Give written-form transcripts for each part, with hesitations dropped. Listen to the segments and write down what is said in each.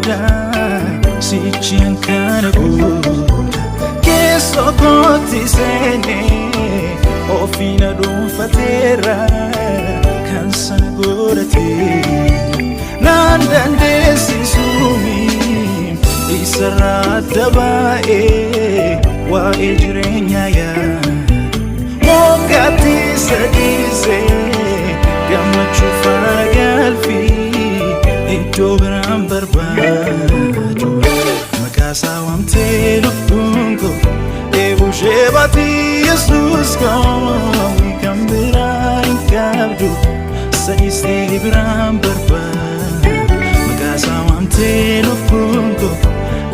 booda sichiin kana booda keessoo kootti seenee ofiina dhuunfateera kan sana godhatee naan dandeessisuumi isarraa adda baa'ee waa'ee jireenyaa yaadu moggaatti sadiisee gammachuu faana galfii iddoo biraan barbaadu maqaasaa waamtee lubbuun koo eebushee baatii Yesuus koo kan biraa hin qabdu sadiistee biraan barbaadu maqaasaa waamtee lubbuun koo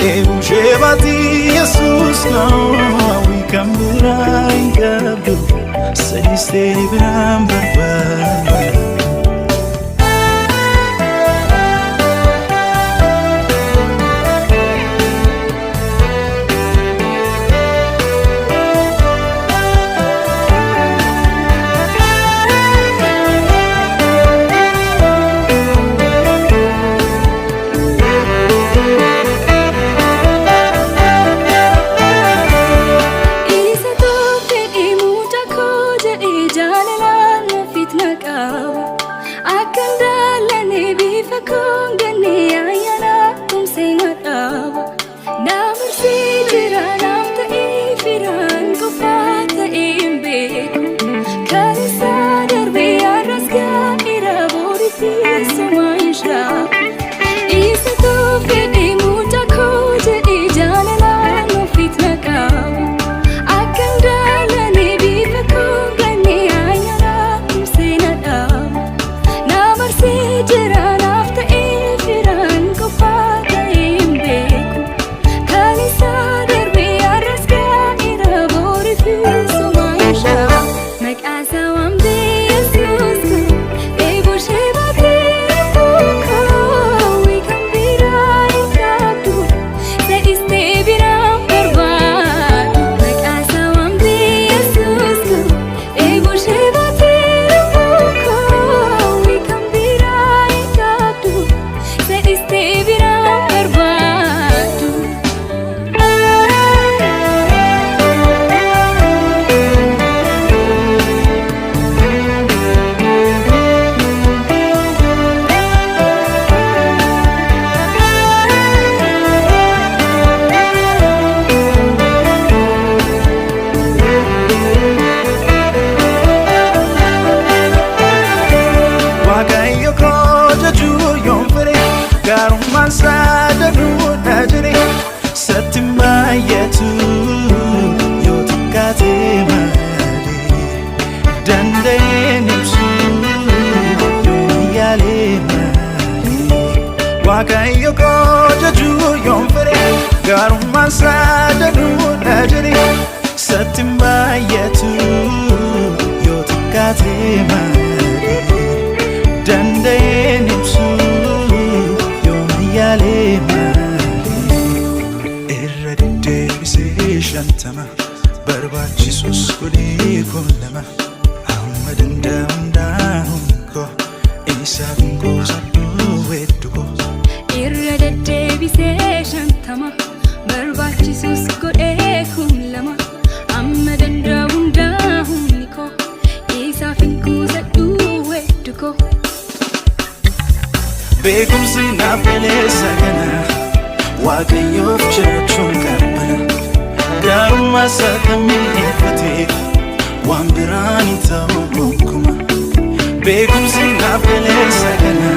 eebushee baatii Yesuus koo kan biraa hin qabdu sadiistee biraan barbaadu. Waaqayyo jajuu yoon fedhe gaarummaan isaa danuudha jedhe satti baay'atu yoo xiqqaate malee danda'een ibsu yoon yaalee malee irra deddeebisee shantama barbaachisus godhee kollama amma danda'uun koo isaaf hin goosadhu weeddu koo. Irra deddeebisee shantama barbaachisus godhee kollama amma danda'uun koo isaaf hin goosadhu weeddu koo. Beekumsi naaf galeessa kana Waaqayyoof jiraachuun qabbana gaarummaa isaa kan mi'eeffatee waan biraan hin ta'u gonkumaa. Beekumsi naaf galeessa kana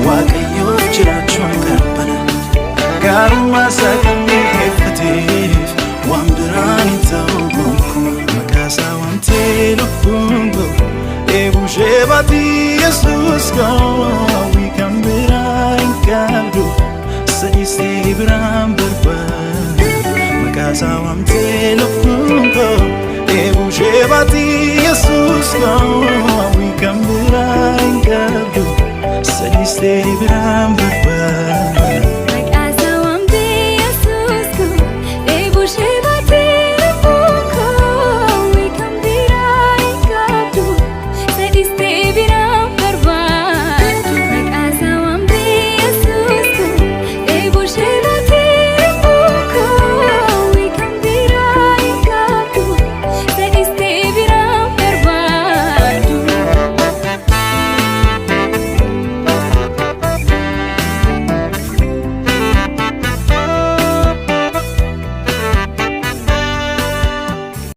Waaqayyoof jiraachuun qabbana gaarummaa isaa kan mi'eeffatee waan biraan hin ta'u gonkumaa. Maqaa isaa waamtee lubbuun koo eebushee baatii Yesuus koo kan biraan hin qabdu sadiistee biraan barbaadu. Maqaa isaa waamtee lubbuun koo eebushee baatii Yesuus koo kan biraan hin qabdu sadiistee biraan